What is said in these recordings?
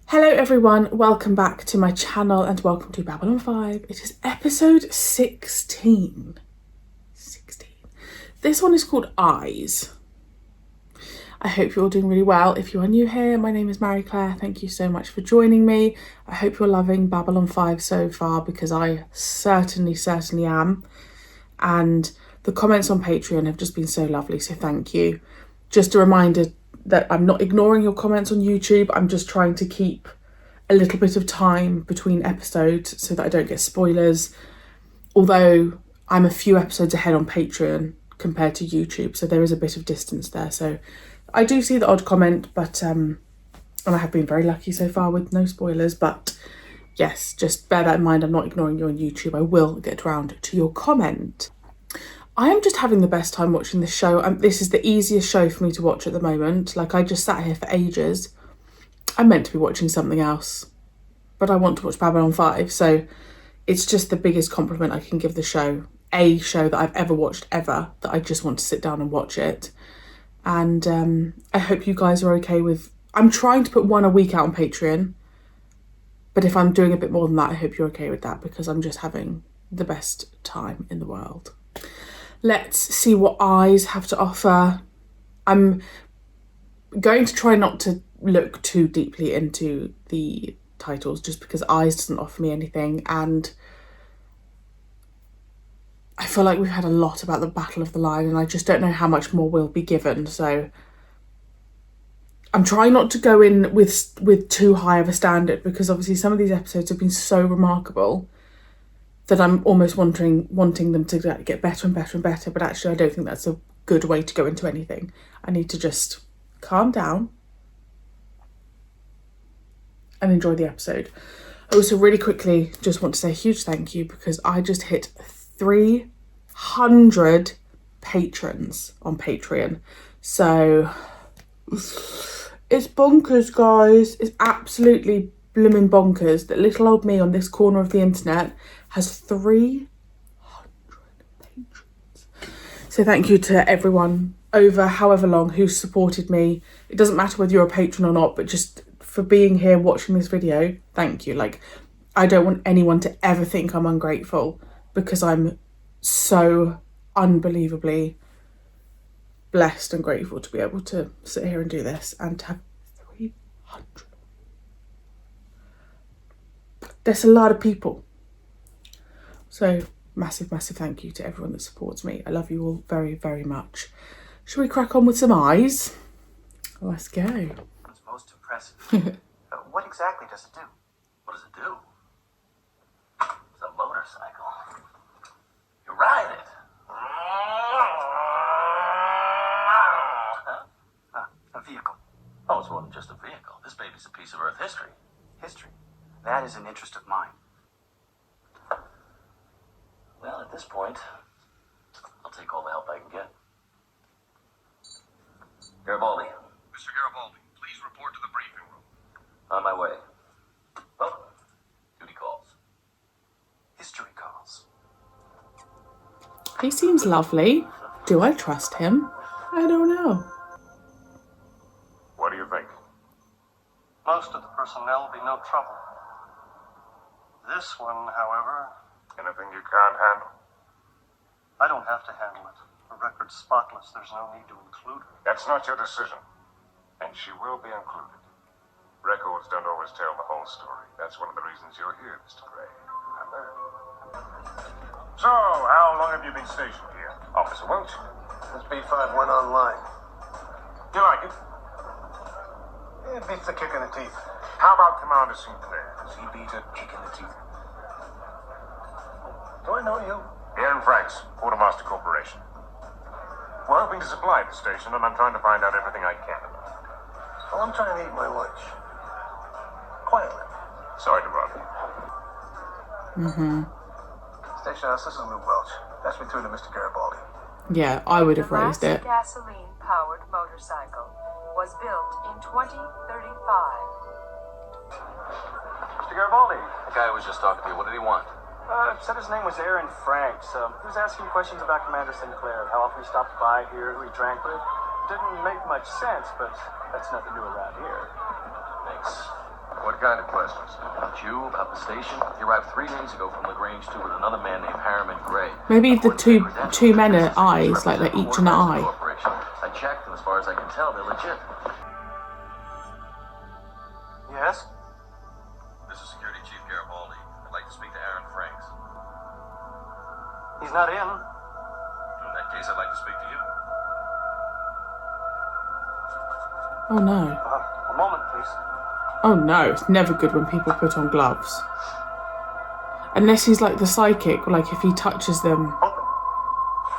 Hello everyone, welcome back to my channel and welcome to Babylon 5. It is episode 16. This one is called Eyes. I hope you're all doing really well. If you are new here, my name is Marie-Clare. Thank you so much for joining me. I hope you're loving Babylon 5 so far because I certainly am. And the comments on Patreon have just been so lovely, so thank you. Just a reminder that I'm not ignoring your comments on YouTube. I'm just trying to keep a little bit of time between episodes so that I don't get spoilers. Although I'm a few episodes ahead on Patreon compared to YouTube, so there is a bit of distance there. So I do see the odd comment, but and I have been very lucky so far with no spoilers. But yes, just bear that in mind. I'm not ignoring you on YouTube. I will get around to your comment. I am just having the best time watching this show. This is the easiest show for me to watch at the moment. Like, I just sat here for ages. I'm meant to be watching something else, but I want to watch Babylon 5. So it's just the biggest compliment I can give the show. A show that I've ever watched ever, that I just want to sit down and watch it. And I hope you guys are okay with... I'm trying to put one a week out on Patreon. But if I'm doing a bit more than that, I hope you're okay with that because I'm just having the best time in the world. Let's see what Eyes have to offer. I'm going to try not to look too deeply into the titles just because Eyes doesn't offer me anything, and I feel like we've had a lot about the Battle of the Line and I just don't know how much more will be given, so I'm trying not to go in with too high of a standard because obviously some of these episodes have been so remarkable that I'm almost wanting them to get better and better and better, but actually I don't think that's a good way to go into anything. I need to just calm down and enjoy the episode. I also really quickly just want to say a huge thank you because I just hit 300 patrons on Patreon. So it's bonkers, guys. It's absolutely blooming bonkers that little old me on this corner of the internet has 300 patrons. So thank you to everyone over however long who's supported me. It doesn't matter whether you're a patron or not, but just for being here watching this video, thank you. Like, I don't want anyone to ever think I'm ungrateful because I'm so unbelievably blessed and grateful to be able to sit here and do this and to have 300. There's a lot of people. So massive thank you to everyone that supports me. I love you all very, very much. Shall we crack on with some Eyes? Let's go. It's most impressive. What exactly does it do? What does it do? It's a motorcycle. You ride it. A vehicle. Oh, it's more than just a vehicle. This baby's a piece of Earth history. History? That is an interest of mine. Well, at this point, I'll take all the help I can get. Garibaldi. Mr. Garibaldi, please report to the briefing room. On my way. Oh, duty calls. History calls. He seems lovely. Do I trust him? I don't know. What do you think? Most of the personnel will be no trouble. This one, however, Anything you can't handle? I don't have to handle it. The record's spotless. There's no need to include her. That's not your decision. And she will be included. Records don't always tell the whole story. That's one of the reasons you're here, Mr. Gray. Remember? So, how long have you been stationed here? Officer Welch? Since B5 went online. You like it? It beats the kick in the teeth. How about Commander Sinclair? Does he beat a kick in the teeth? Do I know you? Aaron Franks, Quartermaster Corporation. We're hoping to supply the station, and I'm trying to find out everything I can about it. Well, I'm trying to eat my lunch. Quietly. Sorry to bother you. Station house, this is Lou Welch. Pass me through to Mr. Garibaldi. Yeah, I would have raised The it. last gasoline-powered motorcycle was built in 2035. Mr. Garibaldi. The guy who was just talking to you, what did he want? Said his name was Aaron Franks. He was asking questions about Commander Sinclair, how often he stopped by here, who he drank with. Didn't make much sense, but that's nothing new around here. Thanks. What What kind of questions? About you, about the station. He arrived 3 days ago from LaGrange 2 with another man named Harriman Gray. Maybe the According to two their two men credentials, are the eyes, like they're represent each an Ford Chrysler eye. Corporation. I checked, and as far as I can tell, they're legit. Yes? This is Security Chief Garibaldi. I'd like to speak to Aaron Franks. He's not in. In that case, I'd like to speak to you. Oh no. A moment, please. Oh no, it's never good when people put on gloves. Unless he's like the psychic, like if he touches them, Open.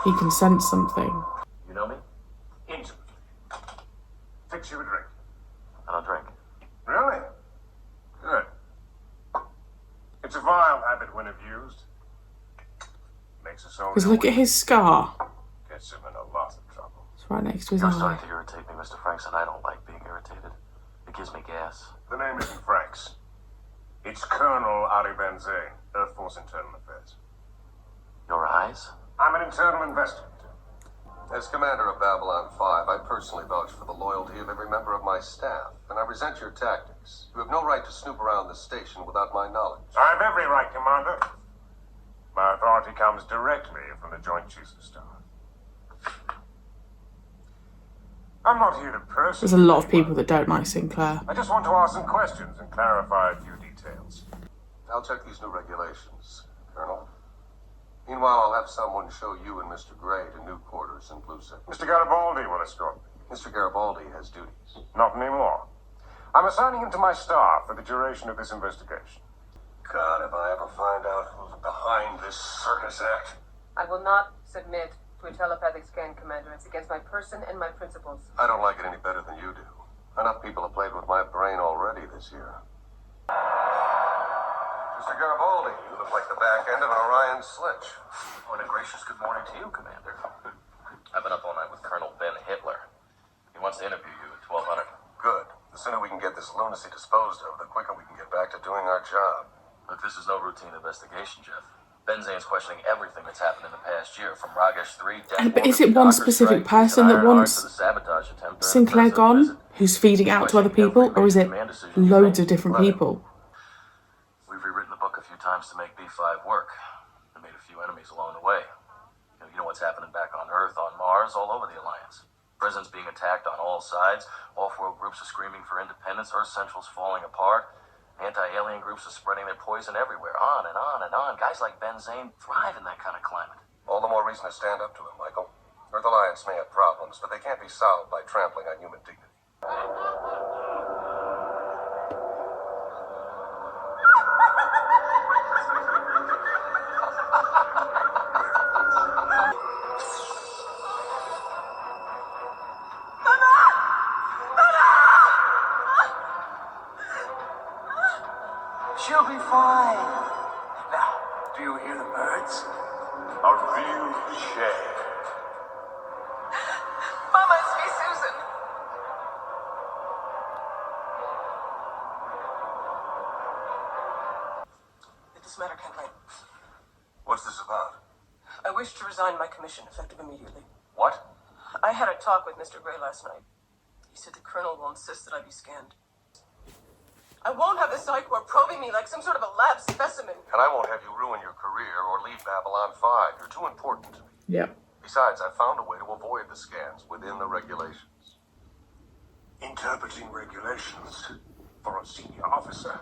he can sense something. You know me? Intimately. Fix you a drink. I don't drink. Really? Good. It's a vile habit when abused. Makes us all Because look at his scar. gets him in a lot of trouble. It's right next to his You're eye. starting to irritate me, Mr. Franks, and I don't like being irritated. It gives me gas. The name isn't Franks. It's Colonel Ali Benzane, Earth Force Internal Affairs. Your eyes? I'm an internal investigator. As commander of Babylon 5, I personally vouch for the loyalty of every member of my staff, and I resent your tactics. You have no right to snoop around the station without my knowledge. I have every right, Commander. My authority comes directly from the Joint Chiefs of Staff. I'm not here to personally... There's a lot of people that don't like Sinclair. I just want to ask some questions and clarify a few details. I'll check these new regulations, Colonel. Meanwhile, I'll have someone show you and Mr. Gray to new quarters in Blue City. Mr. Garibaldi will escort me. Mr. Garibaldi has duties. Not anymore. I'm assigning him to my staff for the duration of this investigation. God, if I ever find out who's behind this circus act. I will not submit to a telepathic scan, Commander. It's against my person and my principles. I don't like it any better than you do. Enough people have played with my brain already this year. Mr. Garibaldi, you look like the back end of an Orion sledge. Oh, and a gracious good morning to you, Commander. I've been up all night with Colonel Ben Hitler. He wants to interview you at 1200. Good. The sooner we can get this lunacy disposed of, the quicker we can get back to doing our job. Look, this is no routine investigation, Jeff. Benzane's questioning everything that's happened in the past year, from Ragesh 3, But is it one specific person that wants Sinclair gone, who's feeding out to other people, or is it loads of different people? We've rewritten the book a few times to make B5 work, and made a few enemies along the way. You know what's happening back on Earth, on Mars, all over the Alliance. President's being attacked on all sides, off-world groups are screaming for independence, Earth Central's falling apart, anti-alien groups are spreading their poison everywhere, on and on and on. Guys like Benzane thrive in that kind of climate. All the more reason to stand up to him, Michael. Earth Alliance may have problems, but they can't be solved by trampling on human dignity. She'll be fine. Now, do you hear the birds? A real shame. Mama, it's me, Susan. This matter can't wait. What's this about? I wish to resign my commission, effective immediately. What? I had a talk with Mr. Gray last night. He said the Colonel will insist that I be scanned. I won't have the Psych Corps probing me like some sort of a lab specimen. And I won't have you ruin your career or leave Babylon 5. You're too important to me. Yep. Besides, I found a way to avoid the scans within the regulations. Interpreting regulations for a senior officer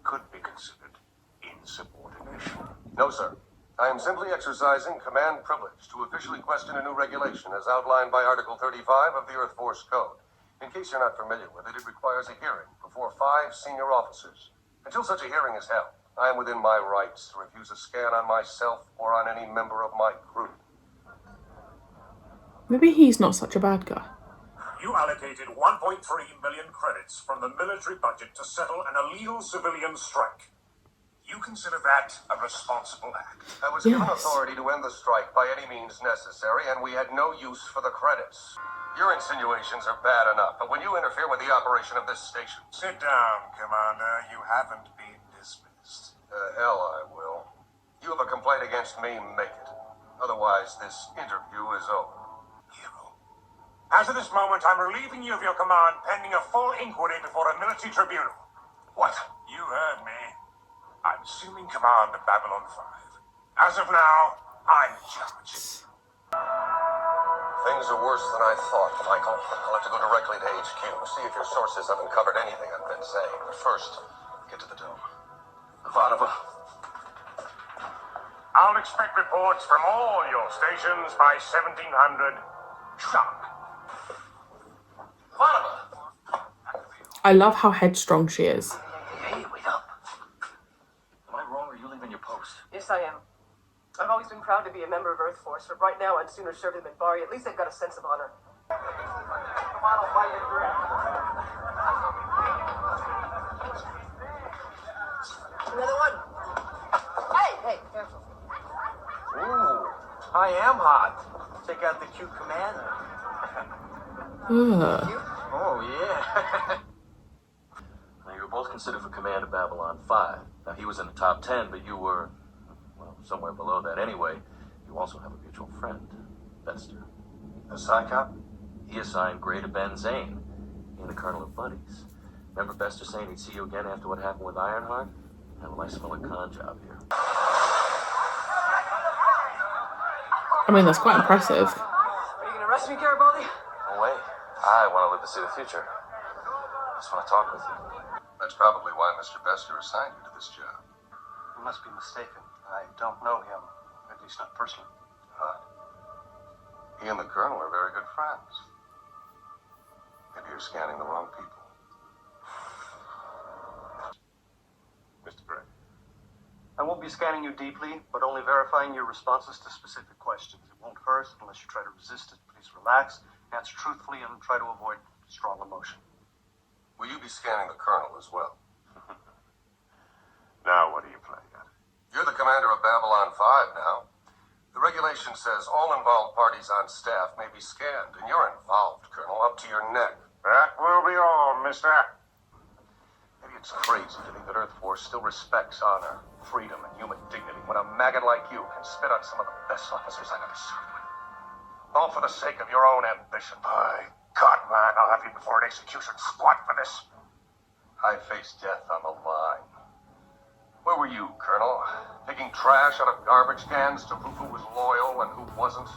could be considered insubordination. No, sir. I am simply exercising command privilege to officially question a new regulation as outlined by Article 35 of the Earth Force Code. In case you're not familiar with it, it requires a hearing before 5 senior officers. Until such a hearing is held, I am within my rights to refuse a scan on myself or on any member of my crew. Maybe he's not such a bad guy. You allocated 1.3 million credits from the military budget to settle an illegal civilian strike. You consider that a responsible act? I was given Yes. authority to end the strike by any means necessary, and we had no use for the credits. Your insinuations are bad enough, but when you interfere with the operation of this station... Sit down, Commander. You haven't been dismissed. Hell I will. You have a complaint against me, make it. Otherwise, this interview is over. Hero. As of this moment, I'm relieving you of your command pending a full inquiry before a military tribunal. What? You heard me. I'm assuming command of Babylon 5. As of now, I'm in charge. Things are worse than I thought, Michael. I'll have to go directly to HQ, see if your sources have uncovered anything I've been saying. But first, get to the dome. Ivanova. I'll expect reports from all your stations by 1700 sharp. Ivanova! I love how headstrong she is. Hey, wake up. Am I wrong or are you leaving your post? Yes, I am. I've always been proud to be a member of Earth Force, but right now I'd sooner serve them in Bari. At least they've got a sense of honor. Another one. Hey, careful. Ooh, I am hot. Take out the cute commander. Ugh. Oh, yeah. Now, you were both considered for command of Babylon 5. Now, he was in the top 10, but you were, well, somewhere below that anyway. You also have a mutual friend, Bester. The psychop? He assigned Gray to Ben Zane. He and the Colonel are buddies. Remember Bester saying he'd see you again after what happened with Ironheart? Yeah, well, I smell a con job here. I mean, that's quite impressive. Are you gonna arrest me, Garibaldi? No way. I want to live to see the future. I just want to talk with you. That's probably why Mr. Bester assigned you to this job. You must be mistaken. I don't know him, at least not personally. He and the Colonel are very good friends. Maybe you're scanning the wrong people. Mr. Gray. I won't be scanning you deeply, but only verifying your responses to specific questions. It won't hurt unless you try to resist it. Please relax, answer truthfully, and try to avoid strong emotion. Will you be scanning the Colonel as well? Now what are you playing at? You're the commander of Babylon 5 now. The regulation says all involved parties on staff may be scanned, and you're involved, Colonel, up to your neck. That will be all, mister. Maybe it's crazy to think that Earth Force still respects honor, freedom, and human dignity when a maggot like you can spit on some of the best officers I've ever served with. All for the sake of your own ambition. By God, man, I'll have you before an execution squad for this. I face death on the line. Where were you, Colonel? Picking trash out of garbage cans to prove who was loyal and who wasn't?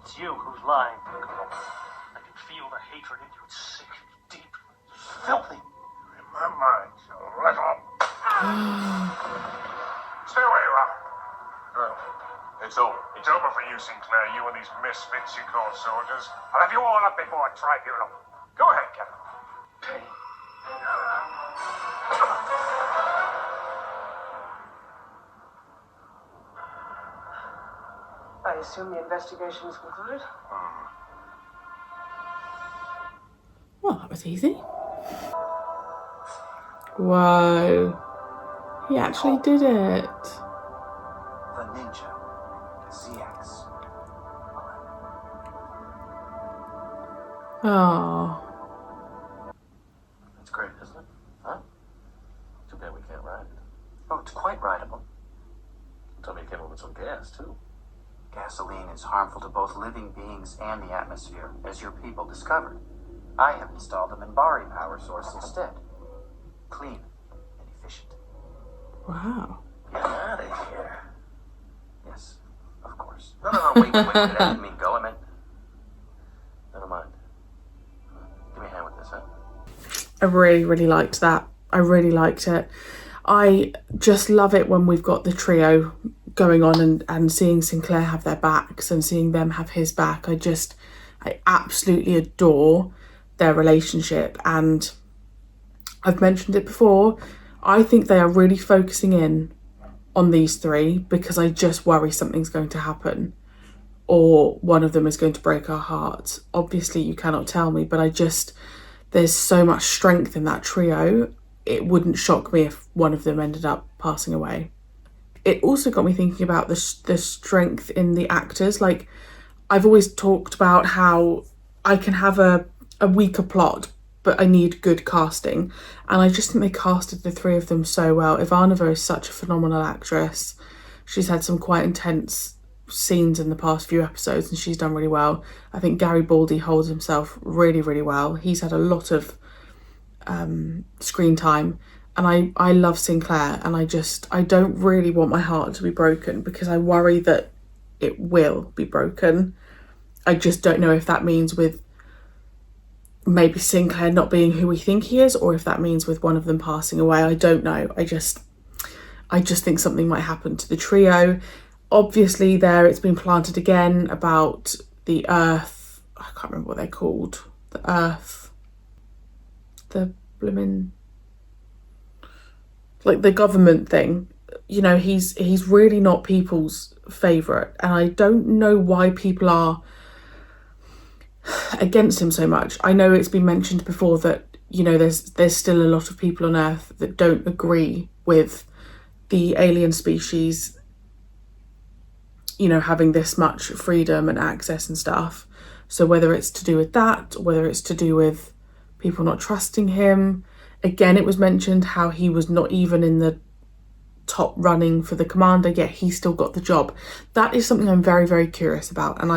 It's you who's lying. I can feel the hatred in you. It's sick, deep, filthy. In my mind, you little. Stay away, Rob. Colonel, it's over. It's over for you, Sinclair. You and these misfits you call soldiers. I'll have you all up before a tribunal. Go ahead, Captain. I assume the investigation is concluded? Well, that was easy. Whoa. He actually did it. The ninja. ZX. Oh. That's great, isn't it? Huh? Too bad we can't ride it. Oh, it's quite rideable. Tell me you came up with some gas, too. Gasoline is harmful to both living beings and the atmosphere, as your people discovered. I have installed a Minbari power source instead. Clean and efficient. Wow. Get out of here. Yes, of course. No, wait. I didn't mean go. I meant... Never mind. Give me a hand with this, huh? I really, really liked that. I really liked it. I just love it when we've got the trio going on and seeing Sinclair have their backs and seeing them have his back. I absolutely adore their relationship, and I've mentioned it before. I think they are really focusing in on these three because I just worry something's going to happen or one of them is going to break our hearts. Obviously you cannot tell me, but there's so much strength in that trio. It wouldn't shock me if one of them ended up passing away. It also got me thinking about the strength in the actors. Like, I've always talked about how I can have a weaker plot, but I need good casting. And I just think they casted the three of them so well. Ivanova is such a phenomenal actress. She's had some quite intense scenes in the past few episodes and she's done really well. I think Garibaldi holds himself really, really well. He's had a lot of screen time. And I love Sinclair, and I don't really want my heart to be broken because I worry that it will be broken. I just don't know if that means with maybe Sinclair not being who we think he is, or if that means with one of them passing away. I don't know. I just think something might happen to the trio. Obviously there it's been planted again about the Earth. I can't remember what they're called. The Earth. The blimmin'... like the government thing. You know, he's really not people's favourite. And I don't know why people are against him so much. I know it's been mentioned before that, you know, there's still a lot of people on Earth that don't agree with the alien species, you know, having this much freedom and access and stuff. So whether it's to do with that, or whether it's to do with people not trusting him. Again, it was mentioned how he was not even in the top running for the commander, yet he still got the job. That is something I'm very, very curious about, and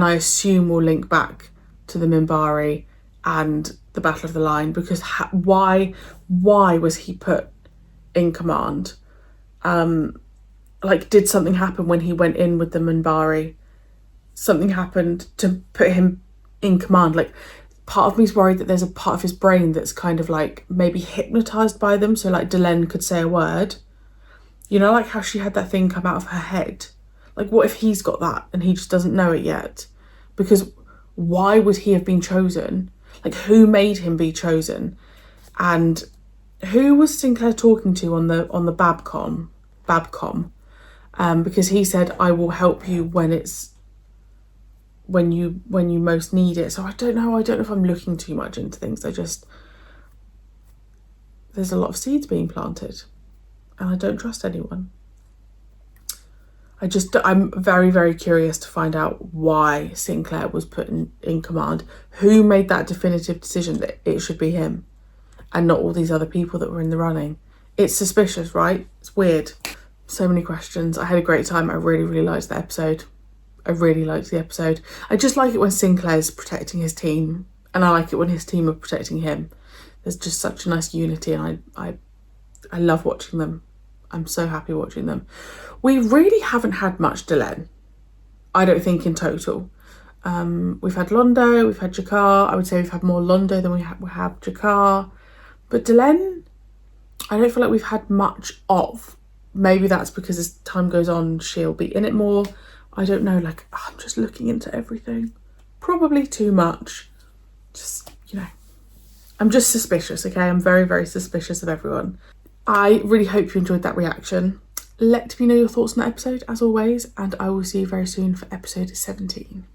I assume we'll link back to the Minbari and the Battle of the Line, because why was he put in command? Like, did something happen when he went in with the Minbari? Something happened to put him in command. Like, part of me's worried that there's a part of his brain that's kind of like maybe hypnotized by them, so like Delenn could say a word. You know, like how she had that thing come out of her head. Like, what if he's got that and he just doesn't know it yet? Because why would he have been chosen? Like, who made him be chosen? And who was Sinclair talking to on the Babcom? Because he said, "I will help you when you most need it." So I don't know if I'm looking too much into things. There's a lot of seeds being planted, and I don't trust anyone. I'm very, very curious to find out why Sinclair was put in command. Who made that definitive decision that it should be him and not all these other people that were in the running? It's suspicious, right? It's weird. So many questions. I had a great time. I really, really liked the episode. I just like it when Sinclair's protecting his team, and I like it when his team are protecting him. There's just such a nice unity, and I love watching them. I'm so happy watching them. We really haven't had much Delenn, I don't think, in total. We've had Londo, we've had Jakar. I would say we've had more Londo than we have Jakar. But Delenn, I don't feel like we've had much of. Maybe that's because as time goes on, she'll be in it more. I don't know, like, I'm just looking into everything. Probably too much. Just, you know, I'm just suspicious, okay? I'm very, very suspicious of everyone. I really hope you enjoyed that reaction. Let me know your thoughts on that episode, as always, and I will see you very soon for episode 17.